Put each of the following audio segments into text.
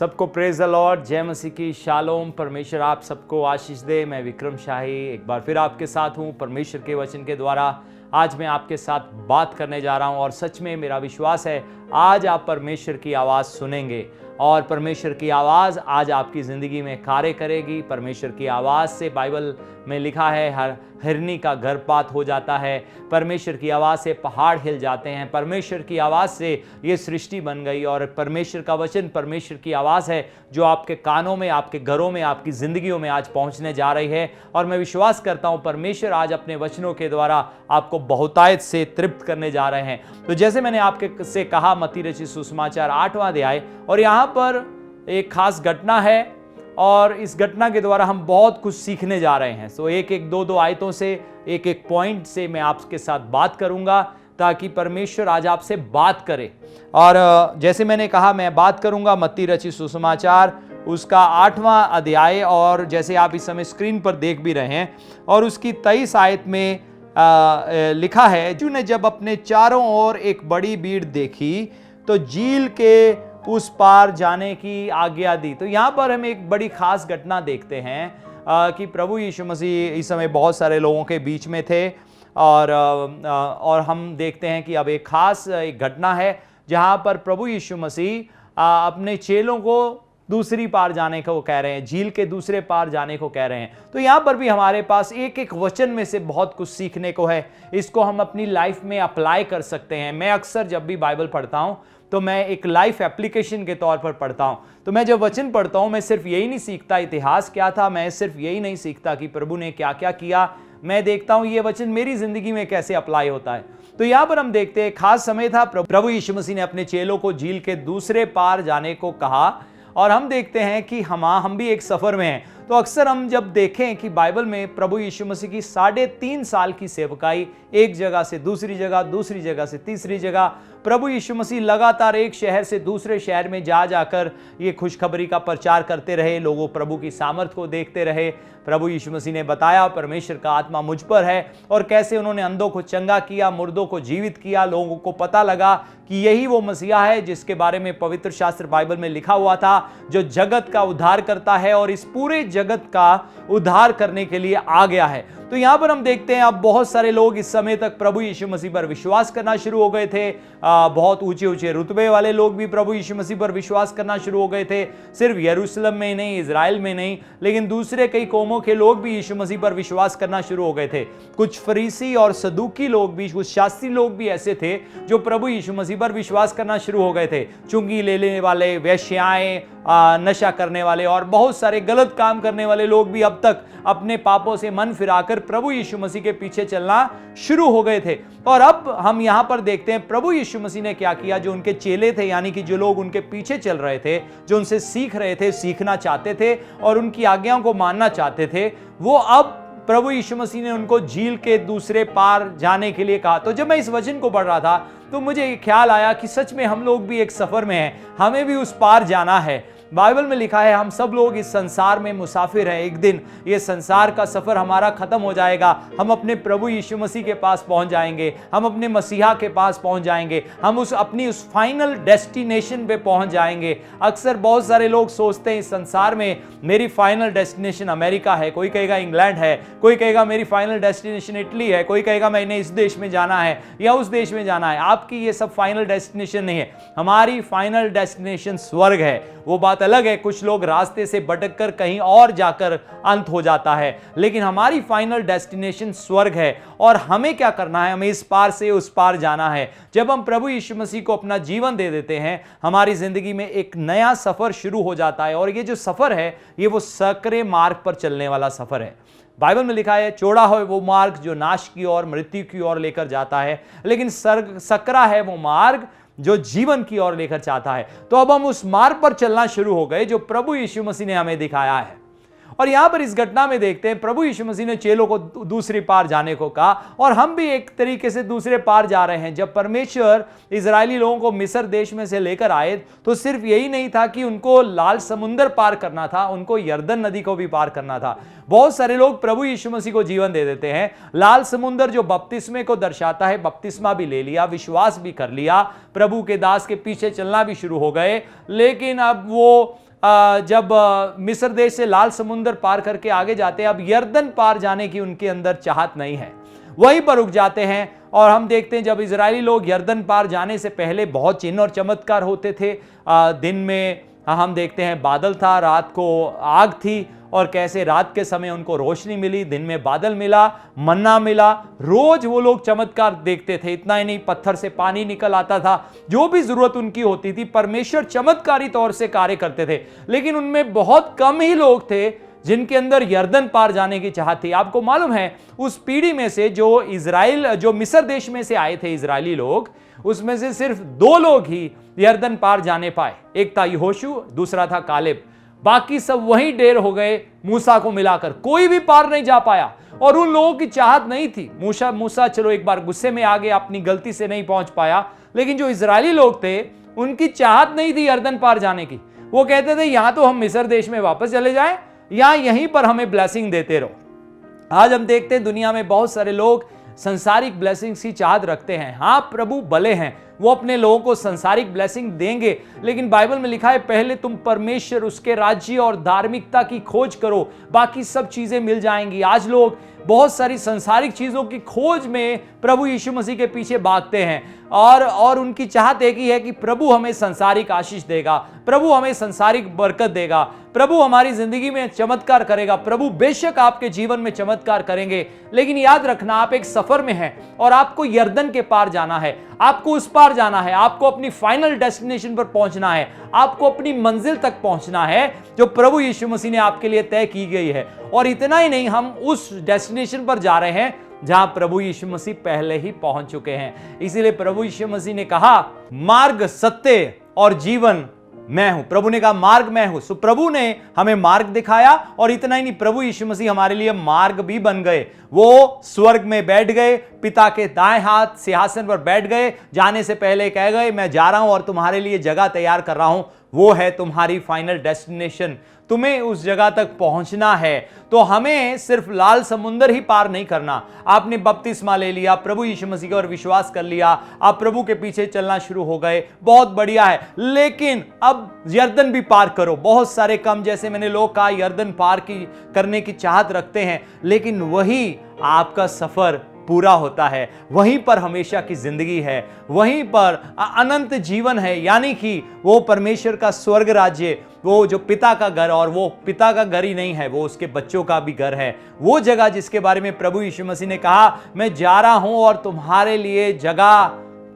सबको praise the Lord, जय मसीह की शालोम। परमेश्वर आप सबको आशीष दे। मैं विक्रम शाही एक बार फिर आपके साथ हूँ परमेश्वर के वचन के द्वारा। आज मैं आपके साथ बात करने जा रहा हूँ और सच में मेरा विश्वास है आज आप परमेश्वर की आवाज़ सुनेंगे और परमेश्वर की आवाज़ आज आपकी ज़िंदगी में कार्य करेगी। परमेश्वर की आवाज़ से बाइबल में लिखा है हिरनी का गर्भपात हो जाता है। परमेश्वर की आवाज़ से पहाड़ हिल जाते हैं। परमेश्वर की आवाज़ से ये सृष्टि बन गई और परमेश्वर का वचन परमेश्वर की आवाज़ है जो आपके कानों में, आपके घरों में, आपकी ज़िंदगियों में आज पहुंचने जा रही है। और मैं विश्वास करता हूं परमेश्वर आज अपने वचनों के द्वारा आपको बहुतायत से तृप्त करने जा रहे हैं। तो जैसे मैंने आपके से कहा, मत्ती रचित सुसमाचार 8वां अध्याय, और यहाँ पर एक खास घटना है और इस घटना के द्वारा हम बहुत कुछ सीखने जा रहे हैं। सो एक एक दो आयतों से, एक एक पॉइंट से मैं आपके साथ बात करूंगा ताकि परमेश्वर आज आपसे बात करे। और जैसे मैंने कहा, मैं बात करूंगा मत्ती रचित सुसमाचार उसका 8वां अध्याय, और जैसे आप इस समय स्क्रीन पर देख भी रहे हैं, और उसकी 23 आयत में लिखा है, यीशु ने जब अपने चारों ओर एक बड़ी भीड़ देखी तो झील के उस पार जाने की आज्ञा दी। तो यहाँ पर हम एक बड़ी खास घटना देखते हैं कि प्रभु यीशु मसीह इस समय बहुत सारे लोगों के बीच में थे और हम देखते हैं कि अब एक खास एक घटना है जहाँ पर प्रभु यीशु मसीह अपने चेलों को दूसरी पार जाने को कह रहे हैं, झील के दूसरे पार जाने को कह रहे हैं। तो यहाँ पर भी हमारे पास एक एक वचन में से बहुत कुछ सीखने को है। इसको हम अपनी लाइफ में अप्लाई कर सकते हैं। मैं अक्सर जब भी बाइबल पढ़ता हूँ तो मैं एक लाइफ एप्लीकेशन के तौर पर पढ़ता हूँ। तो मैं जब वचन पढ़ता हूँ, मैं सिर्फ यही नहीं सीखता इतिहास क्या था, मैं सिर्फ यही नहीं सीखता कि प्रभु ने क्या क्या किया, मैं देखता हूँ ये वचन मेरी जिंदगी में कैसे अप्लाई होता है। तो यहाँ पर हम देखते हैं खास समय था, प्रभु यीशु मसीह ने अपने चेलों को झील के दूसरे पार जाने को कहा, और हम देखते हैं कि हम भी एक सफर में हैं। तो अक्सर हम जब देखें कि बाइबल में प्रभु यीशु मसीह की 3.5 साल की सेवकाई, एक जगह से दूसरी जगह, दूसरी जगह से तीसरी जगह, प्रभु यीशु मसीह लगातार एक शहर से दूसरे शहर में जाकर ये खुशखबरी का प्रचार करते रहे। लोगों प्रभु की सामर्थ को देखते रहे। प्रभु यीशु मसीह ने बताया परमेश्वर का आत्मा मुझ पर है, और कैसे उन्होंने अंधों को चंगा किया, मुर्दों को जीवित किया। लोगों को पता लगा कि यही वो मसीहा है जिसके बारे में पवित्र शास्त्र बाइबल में लिखा हुआ था, जो जगत का उद्धार करता है और इस पूरे जगत का उद्धार करने के लिए आ गया है। तो यहां पर हम देखते हैं अब बहुत सारे लोग इस समय तक प्रभु यीशु मसीह पर विश्वास करना शुरू हो गए थे। बहुत ऊंचे ऊंचे रुतबे वाले लोग भी प्रभु यीशु मसीह पर विश्वास करना शुरू हो गए थे। सिर्फ यरूशलेम में नहीं, इजराइल में नहीं, लेकिन दूसरे कई कौमों के लोग भी यीशु मसीह पर विश्वास करना शुरू हो गए थे। कुछ फरीसी और सदूकी लोग भी, कुछ शास्त्री लोग भी ऐसे थे जो प्रभु यीशु मसीह पर विश्वास करना शुरू हो गए थे। चुंगी लेने वाले, वेश्याएं, नशा करने वाले और बहुत सारे गलत काम करने वाले लोग भी अब तक अपने पापों से मन फिराकर प्रभु यीशु मसीह के पीछे चलना शुरू हो गए थे। और अब हम यहां पर देखते हैं प्रभु यीशु मसीह ने क्या किया। जो उनके चेले थे, यानी कि जो लोग उनके पीछे चल रहे थे, जो उनसे सीख रहे थे, सीखना चाहते थे और उनकी आज्ञाओं को मानना चाहते थे, वो अब प्रभु यीशु मसीह ने उनको झील के दूसरे पार जाने के लिए कहा। तो जब मैं इस वचन को पढ़ रहा था तो मुझे एक ख्याल आया कि सच में हम लोग भी एक सफर में हैं, हमें भी उस पार जाना है। बाइबल में लिखा है हम सब लोग इस संसार में मुसाफिर हैं। एक दिन ये संसार का सफर हमारा खत्म हो जाएगा, हम अपने प्रभु यीशु मसीह के पास पहुंच जाएंगे, हम अपने मसीहा के पास पहुंच जाएंगे, हम अपनी उस फाइनल डेस्टिनेशन पे पहुंच जाएंगे। अक्सर बहुत सारे लोग सोचते हैं इस संसार में मेरी फाइनल डेस्टिनेशन अमेरिका है, कोई कहेगा इंग्लैंड है, कोई कहेगा मेरी फाइनल डेस्टिनेशन इटली है, कोई कहेगा मैंने इस देश में जाना है या उस देश में जाना है। आपकी ये सब फाइनल डेस्टिनेशन नहीं है, हमारी फाइनल डेस्टिनेशन स्वर्ग है। वो बात अलग है, कुछ लोग रास्ते से भटक कर कहीं और जाकर अंत हो जाता है, लेकिन हमारी फाइनल डेस्टिनेशन स्वर्ग है। और हमें क्या करना है, हमें इस पार से उस पार जाना है। जब हम प्रभु यीशु मसीह को अपना जीवन दे देते हैं, हमारी जिंदगी में एक नया सफर शुरू हो जाता है। और ये जो सफर है, ये वो सकरे मार्ग पर चलने वाला सफर है। बाइबल में लिखा है चौड़ा है वो मार्ग जो नाश की ओर, मृत्यु की ओर लेकर जाता है, लेकिन सकरा है वो मार्ग जो जीवन की ओर लेकर चाहता है। तो अब हम उस मार्ग पर चलना शुरू हो गए जो प्रभु यीशु मसीह ने हमें दिखाया है। और यहां पर इस घटना में देखते हैं प्रभु यीशु मसीह ने चेलों को दूसरी पार जाने को कहा, और हम भी एक तरीके से दूसरे पार जा रहे हैं। जब परमेश्वर इजरायली लोगों को मिस्र देश में से लेकर आए तो सिर्फ यही नहीं था कि उनको लाल समुंदर पार करना था, उनको यरदन नदी को भी पार करना था। बहुत सारे लोग प्रभु यीशु मसीह को जीवन दे देते हैं। लाल समुंदर जो बपतिस्मे को दर्शाता है, बपतिस्मा भी ले लिया, विश्वास भी कर लिया, प्रभु के दास के पीछे चलना भी शुरू हो गए, लेकिन अब वो जब मिस्र देश से लाल समुंदर पार करके आगे जाते हैं, अब यर्दन पार जाने की उनके अंदर चाहत नहीं है, वहीं पर रुक जाते हैं। और हम देखते हैं जब इजरायली लोग यर्दन पार जाने से पहले बहुत चिन्ह और चमत्कार होते थे। दिन में हम देखते हैं बादल था, रात को आग थी, और कैसे रात के समय उनको रोशनी मिली, दिन में बादल मिला, मन्ना मिला। रोज वो लोग चमत्कार देखते थे। इतना ही नहीं, पत्थर से पानी निकल आता था। जो भी जरूरत उनकी होती थी, परमेश्वर चमत्कारी तौर से कार्य करते थे। लेकिन उनमें बहुत कम ही लोग थे जिनके अंदर यर्दन पार जाने की चाहत थी। आपको मालूम है, उस पीढ़ी में से जो मिस्र देश में से आए थे इजरायली लोग, उसमें से सिर्फ 2 लोग ही यर्दन पार जाने पाए। एक था यहोशू, दूसरा था कालेब। बाकी सब वहीं ढेर हो गए। मूसा को मिलाकर कोई भी पार नहीं जा पाया, और उन लोगों की चाहत नहीं थी। मूसा चलो एक बार गुस्से में आ गए, अपनी गलती से नहीं पहुंच पाया, लेकिन जो इजरायली लोग थे उनकी चाहत नहीं थी यर्दन पार जाने की। वो कहते थे यहां तो हम मिस्र देश में वापस चले जाएं, या यहीं पर हमें ब्लेसिंग देते रहो। आज हम देखते हैं दुनिया में बहुत सारे लोग संसारिक ब्लेसिंग्स की चाहत रखते हैं। हां, प्रभु भले हैं, वो अपने लोगों को संसारिक ब्लेसिंग देंगे, लेकिन बाइबल में लिखा है पहले तुम परमेश्वर, उसके राज्य और धार्मिकता की खोज करो, बाकी सब चीजें मिल जाएंगी। आज लोग बहुत सारी संसारिक चीजों की खोज में प्रभु यीशु मसीह के पीछे भागते हैं, और उनकी चाहत एक ही है कि प्रभु हमें संसारिक आशीष देगा, प्रभु हमें संसारिक बरकत देगा, प्रभु हमारी जिंदगी में चमत्कार करेगा। प्रभु बेशक आपके जीवन में चमत्कार करेंगे, लेकिन याद रखना आप एक सफर में हैं और आपको यर्दन के पार जाना है, आपको उस पार जाना है, आपको अपनी फाइनल डेस्टिनेशन पर पहुंचना है, आपको अपनी मंजिल तक पहुंचना है जो प्रभु यीशु मसीह ने आपके लिए तय की गई है। और इतना ही नहीं, हम उस डेस्टिनेशन पर जा रहे हैं जहां प्रभु यीशु मसीह पहले ही पहुंच चुके हैं। इसीलिए प्रभु यीशु मसीह ने कहा, मार्ग, सत्य और जीवन मैं हूं। प्रभु ने कहा मार्ग मैं हूं। सो प्रभु ने हमें मार्ग दिखाया, और इतना ही नहीं, प्रभु यीशु मसीह हमारे लिए मार्ग भी बन गए। वो स्वर्ग में बैठ गए, पिता के दाएं हाथ सिंहासन पर बैठ गए। जाने से पहले कह गए मैं जा रहा हूं और तुम्हारे लिए जगह तैयार कर रहा हूं। वो है तुम्हारी फाइनल डेस्टिनेशन। तुम्हें उस जगह तक पहुंचना है, तो हमें सिर्फ लाल समुंदर ही पार नहीं करना। आपने बपतिस्मा ले लिया, प्रभु यीशु मसीह पर विश्वास कर लिया, आप प्रभु के पीछे चलना शुरू हो गए, बहुत बढ़िया है। लेकिन अब यर्दन भी पार करो। बहुत सारे कम, जैसे मैंने लोग कहा, यर्दन पार करने की चाहत रखते हैं, लेकिन वही आपका सफर पूरा होता है, वहीं पर हमेशा की जिंदगी है, वहीं पर अनंत जीवन है। यानी कि वो परमेश्वर का स्वर्ग राज्य, वो जो पिता का घर, और वो पिता का घर ही नहीं है, वो उसके बच्चों का भी घर है। वो जगह जिसके बारे में प्रभु यीशु मसीह ने कहा मैं जा रहा हूं और तुम्हारे लिए जगह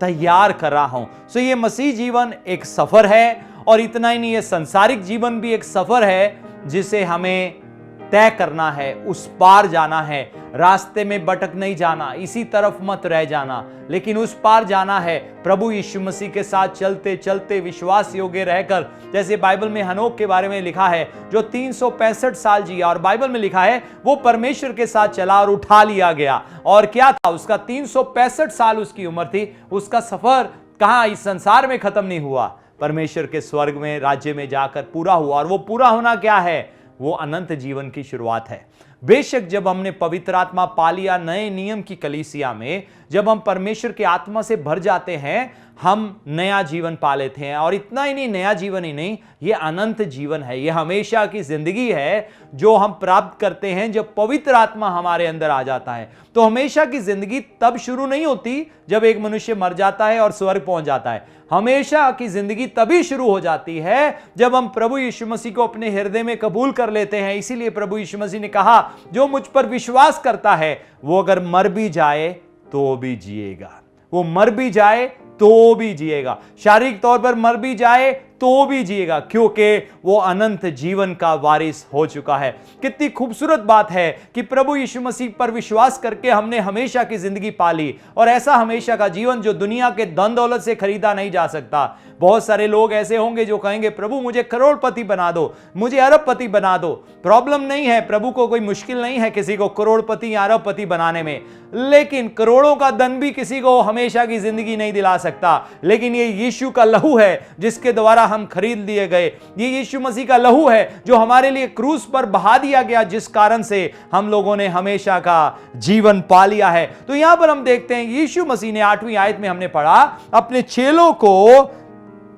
तैयार कर रहा हूं। सो ये मसीह जीवन एक सफर है, और इतना ही नहीं, ये संसारिक जीवन भी एक सफर है जिसे हमें तय करना है, उस पार जाना है। रास्ते में भटक नहीं जाना, इसी तरफ मत रह जाना, लेकिन उस पार जाना है। प्रभु यीशु मसीह के साथ चलते चलते विश्वास योग्य रहकर, जैसे बाइबल में हनोक के बारे में लिखा है जो 365 साल जिया, और बाइबल में लिखा है वो परमेश्वर के साथ चला और उठा लिया गया। और क्या था उसका? 365 साल उसकी उम्र थी। उसका सफर कहां? इस संसार में खत्म नहीं हुआ, परमेश्वर के स्वर्ग में राज्य में जाकर पूरा हुआ। और वो पूरा होना क्या है? वो अनंत जीवन की शुरुआत है। बेशक जब हमने पवित्र आत्मा पा लिया नए नियम की कलीसिया में, जब हम परमेश्वर की आत्मा से भर जाते हैं, हम नया जीवन पा लेते हैं। और इतना ही नहीं, नया जीवन ही नहीं, ये अनंत जीवन है, ये हमेशा की जिंदगी है जो हम प्राप्त करते हैं जब पवित्र आत्मा हमारे अंदर आ जाता है। तो हमेशा की जिंदगी तब शुरू नहीं होती जब एक मनुष्य मर जाता है और स्वर्ग पहुंच जाता है। हमेशा की जिंदगी तभी शुरू हो जाती है जब हम प्रभु यीशु मसीह को अपने हृदय में कबूल कर लेते हैं। इसीलिए प्रभु यीशु मसीह ने कहा जो मुझ पर विश्वास करता है वो अगर मर भी जाए तो भी जिएगा। वो मर भी जाए तो भी जिएगा, शारीरिक तौर पर मर भी जाए तो भी जिएगा, क्योंकि वो अनंत जीवन का वारिस हो चुका है। कितनी खूबसूरत बात है कि प्रभु यीशु मसीह पर विश्वास करके हमने हमेशा की जिंदगी पा ली, और ऐसा हमेशा का जीवन जो दुनिया के धन दौलत से खरीदा नहीं जा सकता। बहुत सारे लोग ऐसे होंगे जो कहेंगे प्रभु मुझे करोड़पति बना दो, मुझे अरबपति बना दो। प्रॉब्लम नहीं है, प्रभु को कोई मुश्किल नहीं है किसी को करोड़पति या अरबपति बनाने में, लेकिन करोड़ों का धन भी किसी को हमेशा की जिंदगी नहीं दिला सकता। लेकिन ये यीशु का लहू है जिसके द्वारा हम खरीद लिए गए। ये यीशु मसीह का लहू है जो हमारे लिए क्रूस पर बहा दिया गया, जिस कारण से हम लोगों ने हमेशा का जीवन पा लिया है। तो यहां पर हम देखते हैं यीशु मसीह ने 8वीं आयत में हमने पढ़ा अपने चेलों को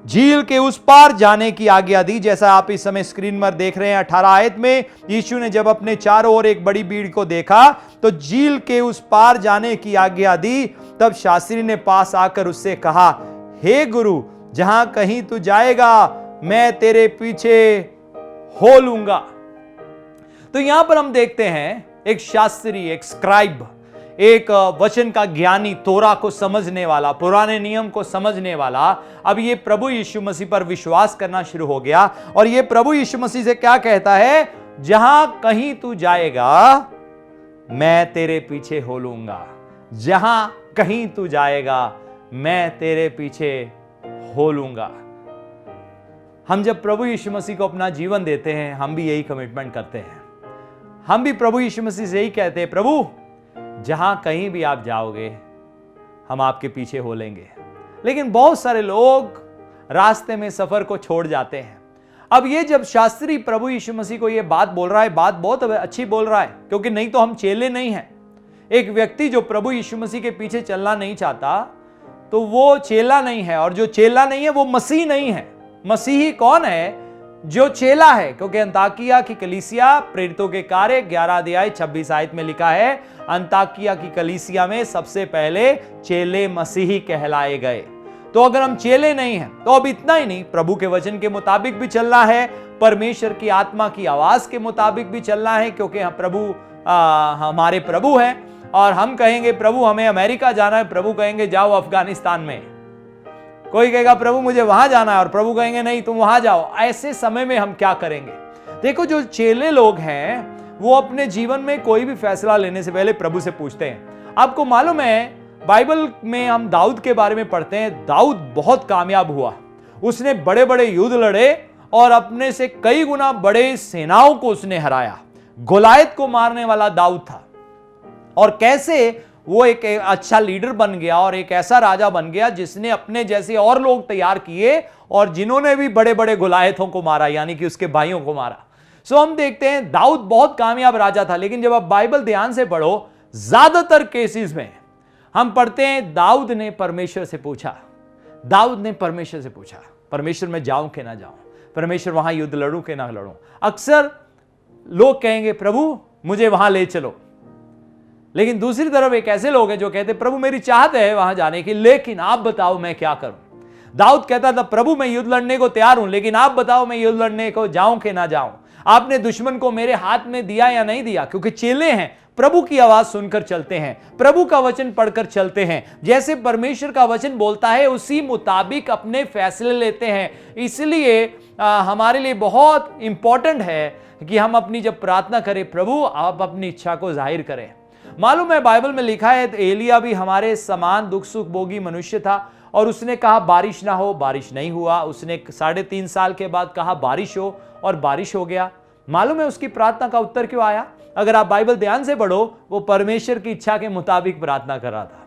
झील के उस पार जाने की आज्ञा दी। जैसा आप इस समय स्क्रीन पर देख रहे हैं 18 आयत में, यीशु ने जब अपने चारों ओर एक बड़ी भीड़ को देखा तो झील के उस पार जाने की आज्ञा दी। तब शास्त्री ने पास आकर उससे कहा, हे गुरु, जहां कहीं तू जाएगा मैं तेरे पीछे हो लूंगा। तो यहां पर हम देखते हैं एक शास्त्री, एक स्क्राइब, एक वचन का ज्ञानी, तोरा को समझने वाला, पुराने नियम को समझने वाला, अब ये प्रभु यीशु मसीह पर विश्वास करना शुरू हो गया। और ये प्रभु यीशु मसीह से क्या कहता है, जहां कहीं तू जाएगा मैं तेरे पीछे हो लूंगा। जहां कहीं तू जाएगा मैं तेरे पीछे हो लूंगा। हम जब प्रभु यीशु मसीह को अपना जीवन देते हैं, हम भी यही कमिटमेंट करते हैं। हम भी प्रभु यीशु मसीह से यही कहते हैं, प्रभु जहां कहीं भी आप जाओगे हम आपके पीछे हो लेंगे। लेकिन बहुत सारे लोग रास्ते में सफर को छोड़ जाते हैं। अब ये जब शास्त्री प्रभु यीशु मसीह को ये बात बोल रहा है, बात बहुत अच्छी बोल रहा है, क्योंकि नहीं तो हम चेले नहीं हैं। एक व्यक्ति जो प्रभु यीशु मसीह के पीछे चलना नहीं चाहता तो वो चेला नहीं है, और जो चेला नहीं है वो मसीह नहीं है। मसीही कौन है? जो चेला है। क्योंकि अंताकिया की कलीसिया, प्रेरितों के कार्य 11 अध्याय 26 आयत में लिखा है, अंताकिया की कलीसिया में सबसे पहले चेले मसीही कहलाए गए। तो अगर हम चेले नहीं हैं तो अब इतना ही नहीं, प्रभु के वचन के मुताबिक भी चलना है, परमेश्वर की आत्मा की आवाज के मुताबिक भी चलना है, क्योंकि हम प्रभु हमारे प्रभु हैं। और हम कहेंगे प्रभु हमें अमेरिका जाना है, प्रभु कहेंगे जाओ अफगानिस्तान में। कोई कहेगा प्रभु मुझे वहां जाना है, और प्रभु कहेंगे नहीं तुम वहां जाओ। ऐसे समय में हम क्या करेंगे? देखो, जो चेले लोग हैं वो अपने जीवन में कोई भी फैसला लेने से पहले प्रभु से पूछते हैं। आपको मालूम है, बाइबल में हम दाऊद के बारे में पढ़ते हैं। दाऊद बहुत कामयाब हुआ, उसने बड़े बड़े युद्ध लड़े और अपने से कई गुना बड़े सेनाओं को उसने हराया। गोलायत को मारने वाला दाऊद था। और कैसे वो एक अच्छा लीडर बन गया और एक ऐसा राजा बन गया जिसने अपने जैसे और लोग तैयार किए और जिन्होंने भी बड़े बड़े गोलायतों को मारा, यानी कि उसके भाइयों को मारा। सो हम देखते हैं दाऊद बहुत कामयाब राजा था। लेकिन जब आप बाइबल ध्यान से पढ़ो, ज्यादातर केसेस में हम पढ़ते हैं दाऊद ने परमेश्वर से पूछा, दाऊद ने परमेश्वर से पूछा, परमेश्वर मैं जाऊं कि ना जाऊं, परमेश्वर वहां युद्ध लड़ूं कि ना लड़ूं। अक्सर लोग कहेंगे प्रभु मुझे वहां ले चलो, लेकिन दूसरी तरफ एक ऐसे लोग हैं जो कहते प्रभु मेरी चाहत है वहां जाने की, लेकिन आप बताओ मैं क्या करूं। दाऊद कहता था प्रभु मैं युद्ध लड़ने को तैयार हूं, लेकिन आप बताओ मैं युद्ध लड़ने को जाऊं कि ना जाऊं। आपने दुश्मन को मेरे हाथ में दिया या नहीं दिया? क्योंकि चेले हैं, प्रभु की आवाज सुनकर चलते हैं, प्रभु का वचन पढ़कर चलते हैं। जैसे परमेश्वर का वचन बोलता है उसी मुताबिक अपने फैसले लेते हैं। इसलिए हमारे लिए बहुत इंपॉर्टेंट है कि हम अपनी जब प्रार्थना करें, प्रभु आप अपनी इच्छा को जाहिर करें। मालूम है बाइबल में लिखा है एलिया भी हमारे समान दुख सुख भोगी मनुष्य था, और उसने कहा बारिश ना हो, बारिश नहीं हुआ। उसने 3.5 साल के बाद कहा बारिश हो, और बारिश हो गया। मालूम है उसकी प्रार्थना का उत्तर क्यों आया? अगर आप बाइबल ध्यान से पढ़ो, वो परमेश्वर की इच्छा के मुताबिक प्रार्थना कर रहा था।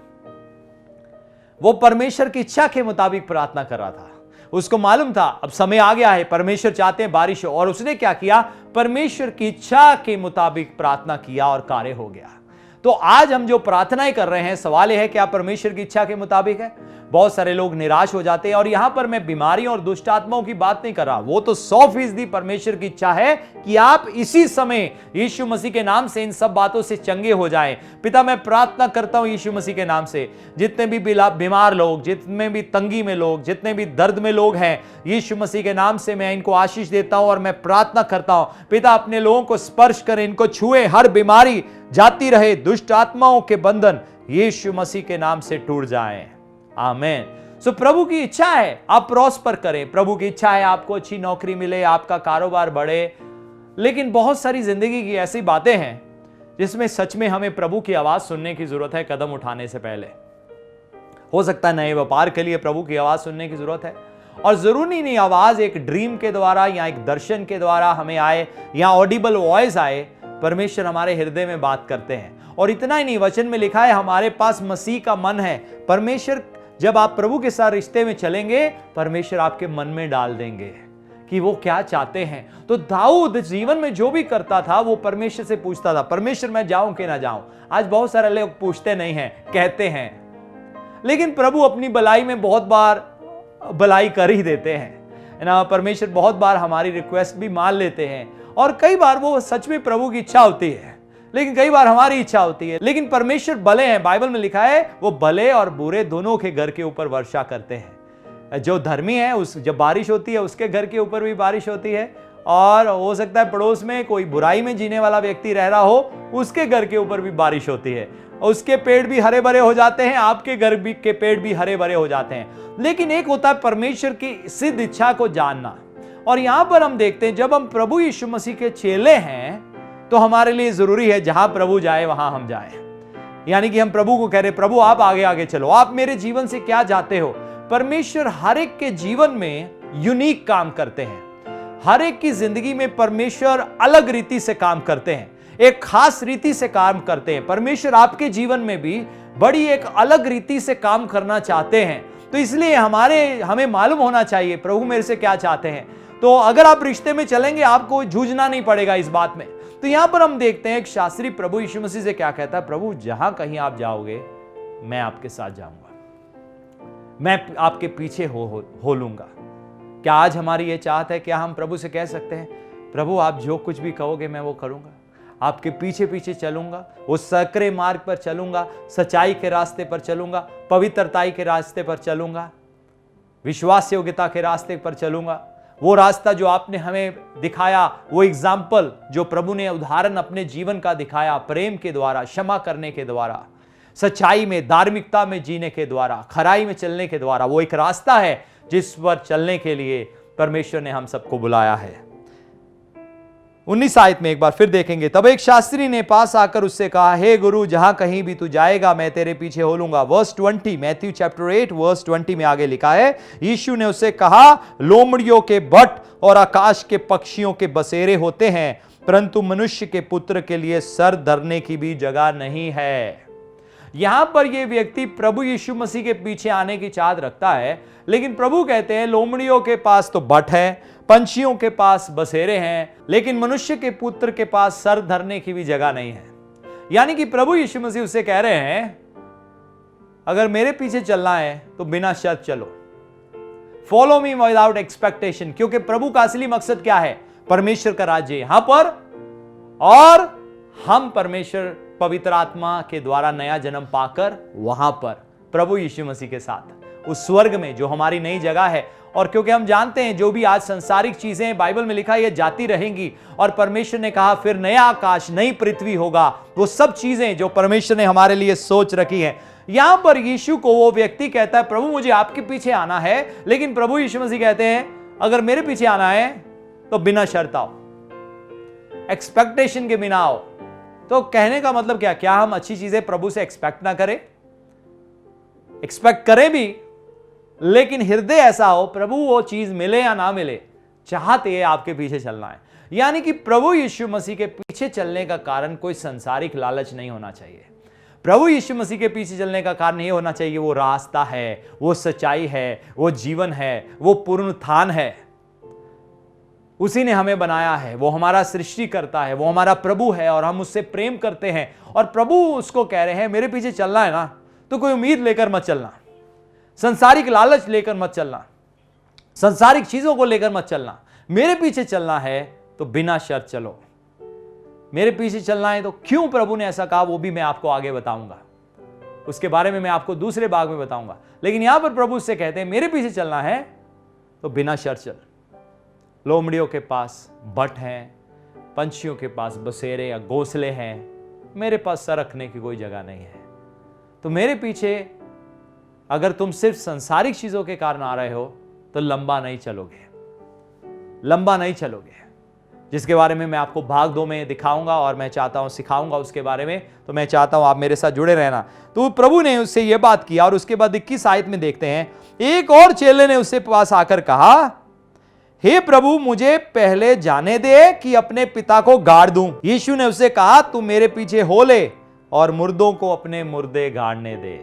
वो परमेश्वर की इच्छा के मुताबिक प्रार्थना कर रहा था। उसको मालूम था अब समय आ गया है, परमेश्वर चाहते हैं बारिश हो, और उसने क्या किया? परमेश्वर की इच्छा के मुताबिक प्रार्थना किया और कार्य हो गया। तो आज हम जो प्रार्थनाएं कर रहे हैं, सवाल यह है क्या परमेश्वर की इच्छा के मुताबिक है? बहुत सारे लोग निराश हो जाते हैं। और यहां पर मैं बीमारियों और दुष्ट आत्माओं की बात नहीं कर रहा, वो तो 100% परमेश्वर की इच्छा है कि आप इसी समय यीशु मसीह के नाम से इन सब बातों से चंगे हो जाएं। पिता मैं प्रार्थना करता हूं यीशु मसीह के नाम से, जितने भी बीमार लोग, जितने भी तंगी में लोग, जितने भी दर्द में लोग हैं, यीशु मसीह के नाम से मैं इनको आशीष देता हूं। और मैं प्रार्थना करता हूं पिता अपने लोगों को स्पर्श करें, इनको छुए, हर बीमारी जाती रहे, दुष्ट आत्माओं के बंधन यीशु मसीह के नाम से टूट जाएं। आमीन। सो प्रभु की इच्छा है आप प्रॉस्पर करें, प्रभु की इच्छा है आपको अच्छी नौकरी मिले, आपका कारोबार बढ़े। लेकिन बहुत सारी जिंदगी की ऐसी बातें हैं जिसमें सच में हमें प्रभु की आवाज सुनने की जरूरत है कदम उठाने से पहले। हो सकता है नए व्यापार के लिए प्रभु की आवाज सुनने की जरूरत है, और जरूरी नहीं आवाज एक ड्रीम के द्वारा या एक दर्शन के द्वारा हमें आए या ऑडिबल वॉइस आए। परमेश्वर हमारे हृदय में बात करते हैं। और इतना ही नहीं, वचन में लिखा है हमारे पास मसीह का मन है। परमेश्वर जब आप प्रभु के साथ रिश्ते में चलेंगे, परमेश्वर आपके मन में डाल देंगे कि वो क्या चाहते हैं। तो दाऊद जीवन में जो भी करता था वो परमेश्वर से पूछता था, परमेश्वर मैं जाऊं कि ना जाऊं। आज बहुत सारे लोग पूछते नहीं हैं, कहते हैं, लेकिन प्रभु अपनी भलाई में बहुत बार भलाई कर ही देते हैं, है ना। परमेश्वर बहुत बार हमारी रिक्वेस्ट भी मान लेते हैं, और कई बार वो सच में प्रभु की इच्छा होती है, लेकिन कई बार हमारी इच्छा होती है। लेकिन परमेश्वर भले हैं, बाइबल में लिखा है वो भले और बुरे दोनों के घर के ऊपर वर्षा करते हैं। जो धर्मी है उस जब बारिश होती है उसके घर के ऊपर भी बारिश होती है, और हो सकता है पड़ोस में कोई बुराई में जीने वाला व्यक्ति रह रहा हो उसके घर के ऊपर भी बारिश होती है, उसके पेड़ भी हरे भरे हो जाते हैं, आपके घर भी के पेड़ भी हरे भरे हो जाते हैं। लेकिन एक होता है परमेश्वर की सिद्ध इच्छा को जानना, और यहां पर हम देखते हैं जब हम प्रभु यीशु मसीह के चेले हैं तो हमारे लिए जरूरी है जहां प्रभु जाए वहां हम जाएं। यानी कि हम प्रभु को कह रहे, प्रभु आप आगे आगे चलो, आप मेरे जीवन से क्या चाहते हो। परमेश्वर हर एक के जीवन में यूनिक काम करते हैं, हर एक की जिंदगी में परमेश्वर अलग रीति से काम करते हैं, एक खास रीति से काम करते हैं। परमेश्वर आपके जीवन में भी बड़ी एक अलग रीति से काम करना चाहते हैं। तो इसलिए हमें मालूम होना चाहिए प्रभु मेरे से क्या चाहते हैं। तो अगर आप रिश्ते में चलेंगे आपको जूझना नहीं पड़ेगा इस बात में। तो यहां पर हम देखते हैं एक शास्त्री प्रभु यीशु मसीह से क्या कहता है, प्रभु जहां कहीं आप जाओगे मैं आपके साथ जाऊंगा, मैं आपके पीछे हो लूंगा। क्या आज हमारी ये चाहत है, क्या हम प्रभु से कह सकते हैं प्रभु आप जो कुछ भी कहोगे मैं वो करूंगा, आपके पीछे पीछे चलूंगा, वो सकरे मार्ग पर चलूंगा, सच्चाई के रास्ते पर चलूंगा, पवित्रताई के रास्ते पर चलूंगा, विश्वास योग्यता के रास्ते पर चलूंगा। वो रास्ता जो आपने हमें दिखाया, वो एग्जाम्पल जो प्रभु ने उदाहरण अपने जीवन का दिखाया, प्रेम के द्वारा, क्षमा करने के द्वारा, सच्चाई में, धार्मिकता में जीने के द्वारा, खराई में चलने के द्वारा, वो एक रास्ता है जिस पर चलने के लिए परमेश्वर ने हम सबको बुलाया है। 19 आयत में एक बार फिर देखेंगे, तब एक शास्त्री ने पास आकर उससे कहा, हे गुरु जहां कहीं भी तू जाएगा मैं तेरे पीछे हो लूंगा। वर्स 20, मैथ्यू चैप्टर 8 वर्स 20 में आगे लिखा है, यीशु ने उससे कहा, लोमड़ियों के बट और आकाश के पक्षियों के बसेरे होते हैं, परंतु मनुष्य के पुत्र के लिए सर धरने की भी जगह नहीं है। यहां पर यह व्यक्ति प्रभु यीशु मसीह के पीछे आने की चाहत रखता है, लेकिन प्रभु कहते हैं लोमड़ियों के पास तो बट है, पंछियों के पास बसेरे हैं, लेकिन मनुष्य के पुत्र के पास सर धरने की भी जगह नहीं है। यानी कि प्रभु यीशु मसीह उससे कह रहे हैं अगर मेरे पीछे चलना है तो बिना शर्त चलो, फॉलो मी विदाउट एक्सपेक्टेशन। क्योंकि प्रभु का असली मकसद क्या है, परमेश्वर का राज्य यहां पर, और हम परमेश्वर पवित्र आत्मा के द्वारा नया जन्म पाकर वहां पर प्रभु यीशु मसीह के साथ उस स्वर्ग में जो हमारी नई जगह है। और क्योंकि हम जानते हैं जो भी आज सांसारिक चीजें बाइबल में लिखा है ये जाती रहेंगी, और परमेश्वर ने कहा फिर नया आकाश नई पृथ्वी होगा, वो सब चीजें जो परमेश्वर ने हमारे लिए सोच रखी हैं। यहां पर यीशु को वो व्यक्ति कहता है प्रभु मुझे आपके पीछे आना है, लेकिन प्रभु यीशु मसीह कहते हैं अगर मेरे पीछे आना है तो बिना शर्त आओ, एक्सपेक्टेशन के बिना आओ। तो कहने का मतलब क्या हम अच्छी चीजें प्रभु से एक्सपेक्ट ना करें? एक्सपेक्ट करें भी, लेकिन हृदय ऐसा हो प्रभु वो चीज मिले या ना मिले, चाहते है आपके पीछे चलना है। यानी कि प्रभु यीशु मसीह के पीछे चलने का कारण कोई संसारिक लालच नहीं होना चाहिए। प्रभु यीशु मसीह के पीछे चलने का कारण ये होना चाहिए वो रास्ता है, वो सच्चाई है, वो जीवन है, वो पुनरुत्थान है। उसी ने हमें बनाया है, वो हमारा सृष्टि करता है, वो हमारा प्रभु है और हम उससे प्रेम करते हैं। और प्रभु उसको कह रहे हैं मेरे पीछे चलना है ना तो कोई उम्मीद लेकर मत चलना, संसारिक लालच लेकर मत चलना, संसारिक चीजों को लेकर मत चलना। मेरे पीछे चलना है तो बिना शर्त चलो। मेरे पीछे चलना है तो क्यों प्रभु ने ऐसा कहा वो भी मैं आपको आगे बताऊंगा, उसके बारे में मैं आपको दूसरे भाग में बताऊंगा। लेकिन यहां पर प्रभु से कहते हैं मेरे पीछे चलना है तो बिना शर्त चल। लोमड़ियों के पास बट हैं, पंछियों के पास बसेरे या घोंसले हैं, मेरे पास सर रखने की कोई जगह नहीं है। तो मेरे पीछे अगर तुम सिर्फ संसारिक चीजों के कारण आ रहे हो तो लंबा नहीं चलोगे, लंबा नहीं चलोगे, जिसके बारे में मैं आपको भाग 2 में दिखाऊंगा और मैं चाहता हूं सिखाऊंगा उसके बारे में। तो मैं चाहता हूं आप मेरे साथ जुड़े रहना। तो प्रभु ने उससे यह बात की और उसके बाद 21 आयत में देखते हैं, एक और चेले ने उससे पास आकर कहा, हे प्रभु मुझे पहले जाने दे कि अपने पिता को गाड़ दूं। यीशु ने उससे कहा तू मेरे पीछे हो ले और मुर्दों को अपने मुर्दे गाड़ने दे।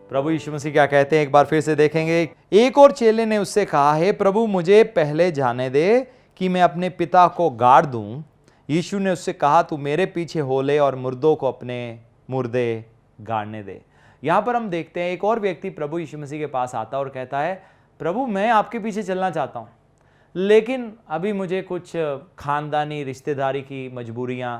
प्रभु यीशु मसीह क्या कहते हैं एक बार फिर से देखेंगे। एक और चेले ने उससे कहा, हे प्रभु मुझे पहले जाने दे कि मैं अपने पिता को गाड़ दूं। यीशु ने उससे कहा तू मेरे पीछे हो ले और मुर्दों को अपने मुर्दे गाड़ने दे। यहां पर हम देखते हैं एक और व्यक्ति प्रभु यीशु मसीह के पास आता है और कहता है, प्रभु मैं आपके पीछे चलना चाहता हूं, लेकिन अभी मुझे कुछ खानदानी रिश्तेदारी की मजबूरियां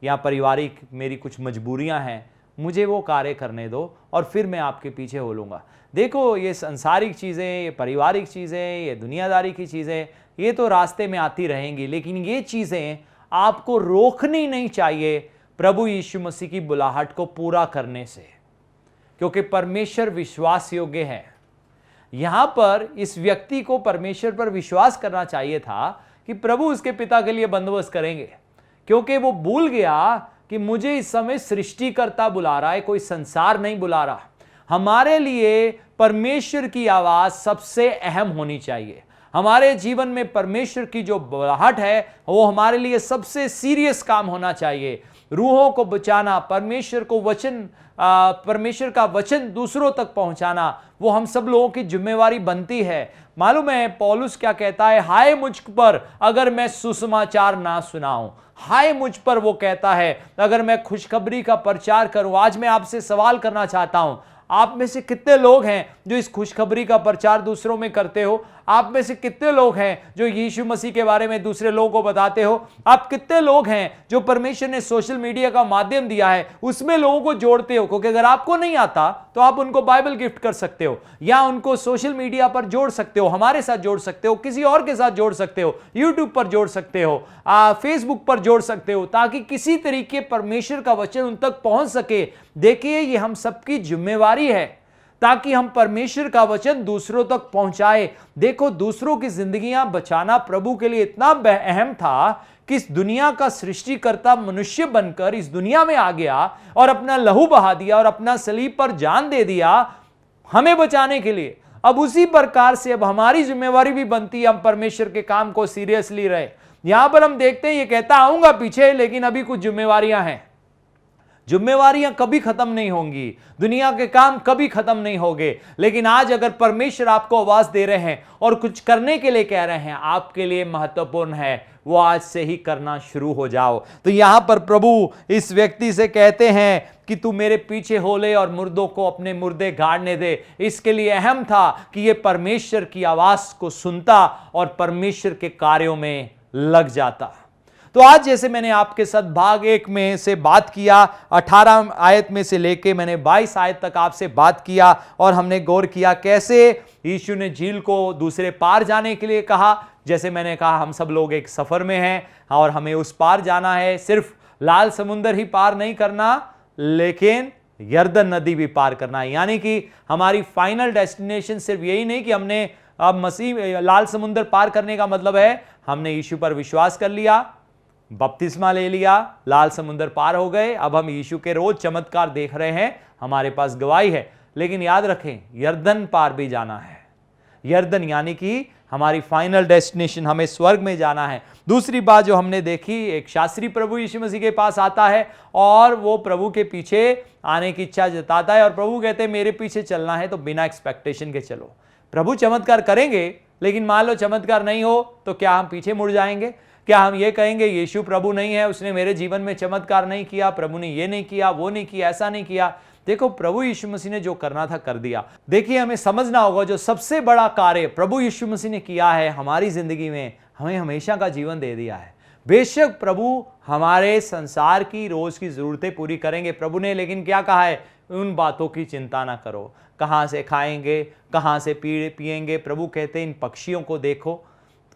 या पारिवारिक मेरी कुछ मजबूरियां हैं, मुझे वो कार्य करने दो और फिर मैं आपके पीछे हो लूँगा। देखो, ये सांसारिक चीज़ें, ये पारिवारिक चीज़ें, ये दुनियादारी की चीज़ें, ये तो रास्ते में आती रहेंगी, लेकिन ये चीज़ें आपको रोकनी नहीं चाहिए प्रभु यीशु मसीह की बुलाहट को पूरा करने से, क्योंकि परमेश्वर विश्वास योग्य है। यहां पर इस व्यक्ति को परमेश्वर पर विश्वास करना चाहिए था कि प्रभु उसके पिता के लिए बंदोबस्त करेंगे, क्योंकि वो भूल गया कि मुझे इस समय सृष्टिकर्ता बुला रहा है, कोई संसार नहीं बुला रहा। हमारे लिए परमेश्वर की आवाज सबसे अहम होनी चाहिए। हमारे जीवन में परमेश्वर की जो बुलाहट है वो हमारे लिए सबसे सीरियस काम होना चाहिए। रूहों को बचाना, परमेश्वर का वचन दूसरों तक पहुंचाना, वो हम सब लोगों की जिम्मेवारी बनती है। मालूम है पौलुस क्या कहता है, हाय मुझ पर अगर मैं सुसमाचार ना सुनाऊं, हाय मुझ पर वो कहता है अगर मैं खुशखबरी का प्रचार करूं। आज मैं आपसे सवाल करना चाहता हूं, आप में से कितने लोग हैं जो इस खुशखबरी का प्रचार दूसरों में करते हो? आप में से कितने लोग हैं जो यीशु मसीह के बारे में दूसरे लोगों को बताते हो? आप कितने लोग हैं जो परमेश्वर ने सोशल मीडिया का माध्यम दिया है उसमें लोगों को जोड़ते हो? क्योंकि अगर आपको नहीं आता तो आप उनको बाइबल गिफ्ट कर सकते हो, या उनको सोशल मीडिया पर जोड़ सकते हो, हमारे साथ जोड़ सकते हो, किसी और के साथ जोड़ सकते हो, यूट्यूब पर जोड़ सकते हो, फेसबुक पर जोड़ सकते हो, ताकि किसी तरीके परमेश्वर का वचन उन तक पहुंच सके। देखिए, ये हम सबकी जिम्मेवारी है ताकि हम परमेश्वर का वचन दूसरों तक पहुंचाए। देखो, दूसरों की जिंदगियां बचाना प्रभु के लिए इतना अहम था कि इस दुनिया का सृष्टिकर्ता मनुष्य बनकर इस दुनिया में आ गया और अपना लहू बहा दिया और अपना सलीब पर जान दे दिया हमें बचाने के लिए। अब उसी प्रकार से अब हमारी जिम्मेवारी भी बनती है, हम परमेश्वर के काम को सीरियसली रहे। यहां पर हम देखते हैं ये कहता आऊंगा पीछे, लेकिन अभी कुछ जिम्मेवारियां हैं। जिम्मेवारियां कभी खत्म नहीं होंगी, दुनिया के काम कभी खत्म नहीं होंगे, लेकिन आज अगर परमेश्वर आपको आवाज दे रहे हैं और कुछ करने के लिए कह रहे हैं, आपके लिए महत्वपूर्ण है, वो आज से ही करना शुरू हो जाओ। तो यहां पर प्रभु इस व्यक्ति से कहते हैं कि तू मेरे पीछे हो ले और मुर्दों को अपने मुर्दे गाड़ने दे। इसके लिए अहम था कि ये परमेश्वर की आवाज को सुनता और परमेश्वर के कार्यों में लग जाता। तो आज जैसे मैंने आपके साथ भाग 1 में से बात किया, 18 आयत में से लेके मैंने 22 आयत तक आपसे बात किया और हमने गौर किया कैसे यीशु ने झील को दूसरे पार जाने के लिए कहा। जैसे मैंने कहा, हम सब लोग एक सफर में हैं और हमें उस पार जाना है। सिर्फ लाल समुंदर ही पार नहीं करना, लेकिन यरदन नदी भी पार करना है। यानी कि हमारी फाइनल डेस्टिनेशन सिर्फ यही नहीं कि हमने अब मसीह लाल समुंदर पार करने का मतलब है हमने यीशु पर विश्वास कर लिया, बपतिस्मा ले लिया, लाल समुंदर पार हो गए, अब हम यीशु के रोज चमत्कार देख रहे हैं, हमारे पास गवाही है। लेकिन याद रखें, यरदन पार भी जाना है। यरदन यानी कि हमारी फाइनल डेस्टिनेशन, हमें स्वर्ग में जाना है। दूसरी बात जो हमने देखी, एक शास्त्री प्रभु यीशु मसीह के पास आता है और वो प्रभु के पीछे आने की इच्छा जताता है और प्रभु कहते हैं मेरे पीछे चलना है तो बिना एक्सपेक्टेशन के चलो। प्रभु चमत्कार करेंगे, लेकिन मान लो चमत्कार नहीं हो तो क्या हम पीछे मुड़ जाएंगे? क्या हम ये कहेंगे यीशु प्रभु नहीं है, उसने मेरे जीवन में चमत्कार नहीं किया, प्रभु ने ये नहीं किया, वो नहीं किया, ऐसा नहीं किया? देखो, प्रभु यीशु मसीह ने जो करना था कर दिया। देखिए, हमें समझना होगा जो सबसे बड़ा कार्य प्रभु यीशु मसीह ने किया है हमारी जिंदगी में, हमें हमेशा का जीवन दे दिया है। बेशक प्रभु हमारे संसार की रोज की जरूरतें पूरी करेंगे प्रभु ने, लेकिन क्या कहा है, उन बातों की चिंता ना करो, कहां से खाएंगे, कहां से पिएंगे। प्रभु कहते हैं इन पक्षियों को देखो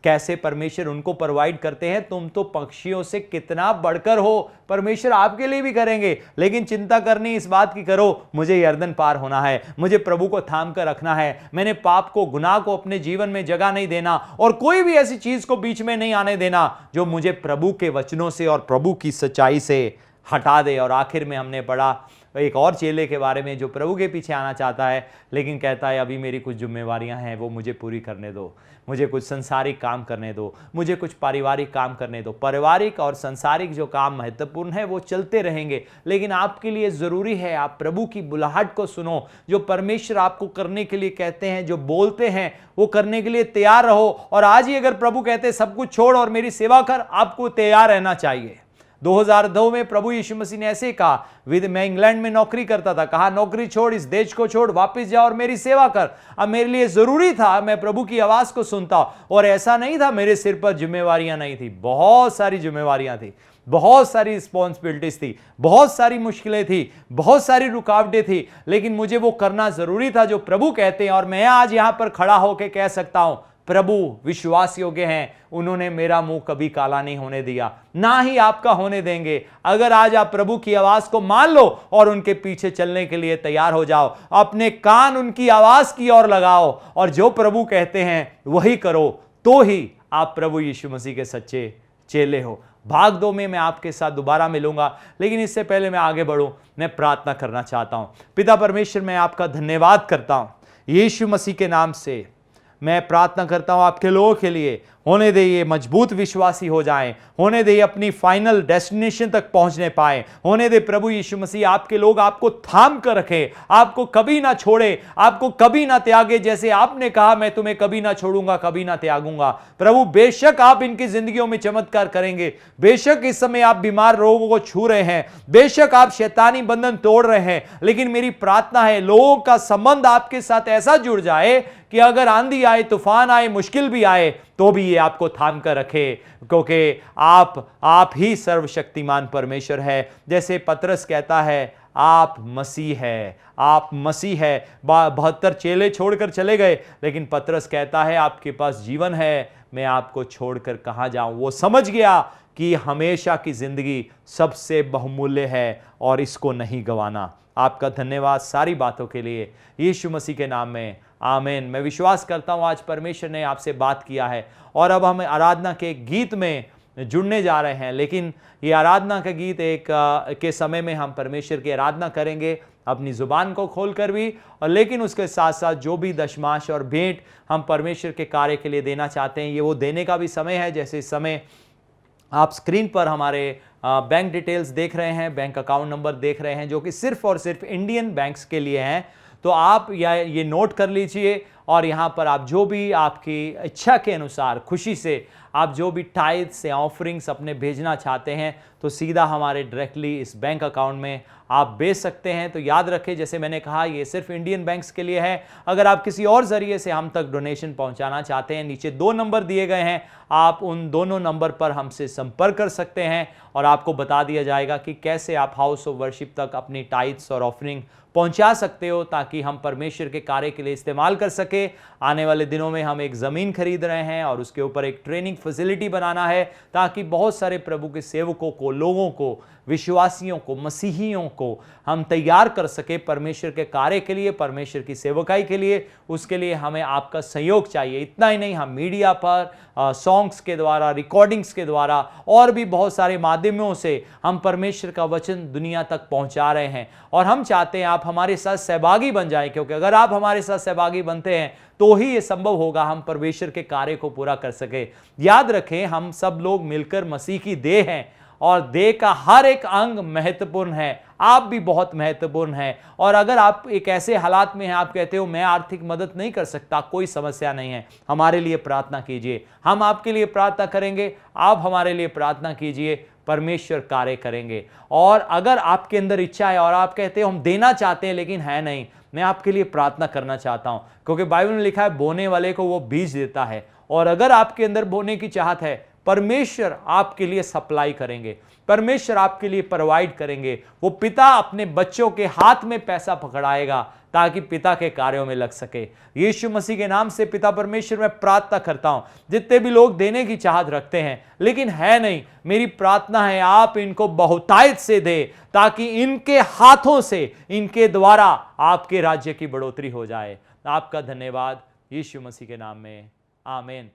कैसे परमेश्वर उनको प्रोवाइड करते हैं, तुम तो पक्षियों से कितना बढ़कर हो। परमेश्वर आपके लिए भी करेंगे, लेकिन चिंता करनी इस बात की करो, मुझे यरदन पार होना है, मुझे प्रभु को थाम कर रखना है, मैंने पाप को, गुनाह को अपने जीवन में जगह नहीं देना और कोई भी ऐसी चीज को बीच में नहीं आने देना जो मुझे प्रभु के वचनों से और प्रभु की सच्चाई से हटा दे। और आखिर में हमने पढ़ा एक और चेले के बारे में जो प्रभु के पीछे आना चाहता है, लेकिन कहता है अभी मेरी कुछ जिम्मेवारियां हैं, वो मुझे पूरी करने दो, मुझे कुछ संसारिक काम करने दो, मुझे कुछ पारिवारिक काम करने दो। पारिवारिक और संसारिक जो काम महत्वपूर्ण है वो चलते रहेंगे, लेकिन आपके लिए ज़रूरी है आप प्रभु की बुलाहट को सुनो। जो परमेश्वर आपको करने के लिए कहते हैं, जो बोलते हैं, वो करने के लिए तैयार रहो। और आज ही अगर प्रभु कहते हैं सब कुछ छोड़ और मेरी सेवा कर, आपको तैयार रहना चाहिए। 2002 में प्रभु यीशु मसीह ने ऐसे कहा, मैं इंग्लैंड में नौकरी करता था, कहा नौकरी छोड़, इस देश को छोड़, वापस जा और मेरी सेवा कर। अब मेरे लिए जरूरी था मैं प्रभु की आवाज को सुनता, और ऐसा नहीं था मेरे सिर पर जिम्मेवारियां नहीं थी, बहुत सारी जिम्मेवारियां थी, बहुत सारी रिस्पॉन्सिबिलिटीज थी, बहुत सारी मुश्किलें थी, बहुत सारी रुकावटें थी, लेकिन मुझे वो करना जरूरी था जो प्रभु कहते हैं। और मैं आज यहां पर खड़ा होकर कह सकता हूं, प्रभु विश्वास योग्य हैं, उन्होंने मेरा मुंह कभी काला नहीं होने दिया, ना ही आपका होने देंगे। अगर आज आप प्रभु की आवाज को मान लो और उनके पीछे चलने के लिए तैयार हो जाओ, अपने कान उनकी आवाज की ओर लगाओ और जो प्रभु कहते हैं वही करो, तो ही आप प्रभु यीशु मसीह के सच्चे चेले हो। भाग 2 में मैं आपके साथ दोबारा मिलूंगा, लेकिन इससे पहले मैं आगे बढ़ूं, मैं प्रार्थना करना चाहता हूं। पिता परमेश्वर, मैं आपका धन्यवाद करता हूं, यीशु मसीह के नाम से मैं प्रार्थना करता हूं आपके लोगों के लिए। होने दे ये मजबूत विश्वासी हो जाएं, होने दे अपनी फाइनल डेस्टिनेशन तक पहुंचने पाए, होने दे प्रभु यीशु मसीह आपके लोग आपको थाम कर रखें, आपको कभी ना छोड़े, आपको कभी ना त्यागे, जैसे आपने कहा मैं तुम्हें कभी ना छोड़ूंगा, कभी ना त्यागूंगा। प्रभु बेशक आप इनकी जिंदगियों में चमत्कार करेंगे, बेशक इस समय आप बीमार लोगों को छू रहे हैं, बेशक आप शैतानी बंधन तोड़ रहे हैं, लेकिन मेरी प्रार्थना है लोगों का संबंध आपके साथ ऐसा जुड़ जाए कि अगर आंधी आए, तूफान आए, मुश्किल भी आए, तो भी ये आपको थाम कर रखे, क्योंकि आप ही सर्वशक्तिमान परमेश्वर है। जैसे पतरस कहता है आप मसीह है, आप मसीह है। 72 चेले छोड़कर चले गए, लेकिन पतरस कहता है आपके पास जीवन है, मैं आपको छोड़कर कहां जाऊं। वो समझ गया कि हमेशा की जिंदगी सबसे बहुमूल्य है और इसको नहीं गंवाना। आपका धन्यवाद सारी बातों के लिए, यीशु मसीह के नाम में, आमीन। मैं विश्वास करता हूं आज परमेश्वर ने आपसे बात किया है, और अब हम आराधना के गीत में जुड़ने जा रहे हैं। लेकिन ये आराधना का गीत के समय में हम परमेश्वर की आराधना करेंगे अपनी जुबान को खोलकर भी, और लेकिन उसके साथ साथ जो भी दशमांश और भेंट हम परमेश्वर के कार्य के लिए देना चाहते हैं, ये वो देने का भी समय है। जैसे इस समय आप स्क्रीन पर हमारे बैंक डिटेल्स देख रहे हैं, बैंक अकाउंट नंबर देख रहे हैं, जो कि सिर्फ और सिर्फ इंडियन बैंक्स के लिए हैं। तो आप ये नोट कर लीजिए, और यहाँ पर आप जो भी आपकी इच्छा के अनुसार खुशी से आप जो भी टाइथ से ऑफरिंग्स अपने भेजना चाहते हैं, तो सीधा हमारे डायरेक्टली इस बैंक अकाउंट में आप भेज सकते हैं। तो याद रखें, जैसे मैंने कहा, ये सिर्फ इंडियन बैंक्स के लिए है। अगर आप किसी और जरिए से हम तक डोनेशन पहुंचाना चाहते हैं, नीचे 2 नंबर दिए गए हैं, आप उन दोनों नंबर पर हमसे संपर्क कर सकते हैं, और आपको बता दिया जाएगा कि कैसे आप हाउस ऑफ वर्शिप तक अपनी टाइथ्स और ऑफरिंग पहुंचा सकते हो, ताकि हम परमेश्वर के कार्य के लिए इस्तेमाल कर सके। आने वाले दिनों में हम एक ज़मीन खरीद रहे हैं और उसके ऊपर एक ट्रेनिंग फैसिलिटी बनाना है, ताकि बहुत सारे प्रभु के सेवकों को, लोगों को, विश्वासियों को, मसीहियों को हम तैयार कर सके परमेश्वर के कार्य के लिए, परमेश्वर की सेवकाई के लिए। उसके लिए हमें आपका सहयोग चाहिए। इतना ही नहीं, हम मीडिया पर सॉन्ग्स के द्वारा, रिकॉर्डिंग्स के द्वारा और भी बहुत सारे माध्यमों से हम परमेश्वर का वचन दुनिया तक पहुंचा रहे हैं, और हम चाहते हैं आप हमारे साथ सहभागी बन जाएं, क्योंकि अगर आप हमारे साथ सहभागी बनते हैं तो ही ये संभव होगा हम परमेश्वर के कार्य को पूरा कर सके। याद रखें, हम सब लोग मिलकर मसीह की देह हैं, और देह का हर एक अंग महत्वपूर्ण है। आप भी बहुत महत्वपूर्ण हैं, और अगर आप एक ऐसे हालात में हैं, आप कहते हो मैं आर्थिक मदद नहीं कर सकता, कोई समस्या नहीं है, हमारे लिए प्रार्थना कीजिए, हम आपके लिए प्रार्थना करेंगे, आप हमारे लिए प्रार्थना कीजिए, परमेश्वर कार्य करेंगे। और अगर आपके अंदर इच्छा है और आप कहते हो हम देना चाहते हैं लेकिन है नहीं, मैं आपके लिए प्रार्थना करना चाहता हूं, क्योंकि बाइबल में लिखा है बोने वाले को वो बीज देता है। और अगर आपके अंदर बोने की चाहत है, परमेश्वर आपके लिए सप्लाई करेंगे, परमेश्वर आपके लिए प्रोवाइड करेंगे। वो पिता अपने बच्चों के हाथ में पैसा पकड़ाएगा ताकि पिता के कार्यों में लग सके। यीशु मसीह के नाम से पिता परमेश्वर मैं प्रार्थना करता हूं, जितने भी लोग देने की चाहत रखते हैं लेकिन है नहीं, मेरी प्रार्थना है आप इनको बहुतायत से दे, ताकि इनके हाथों से, इनके द्वारा आपके राज्य की बढ़ोतरी हो जाए। आपका धन्यवाद यीशु मसीह के नाम में, आमीन।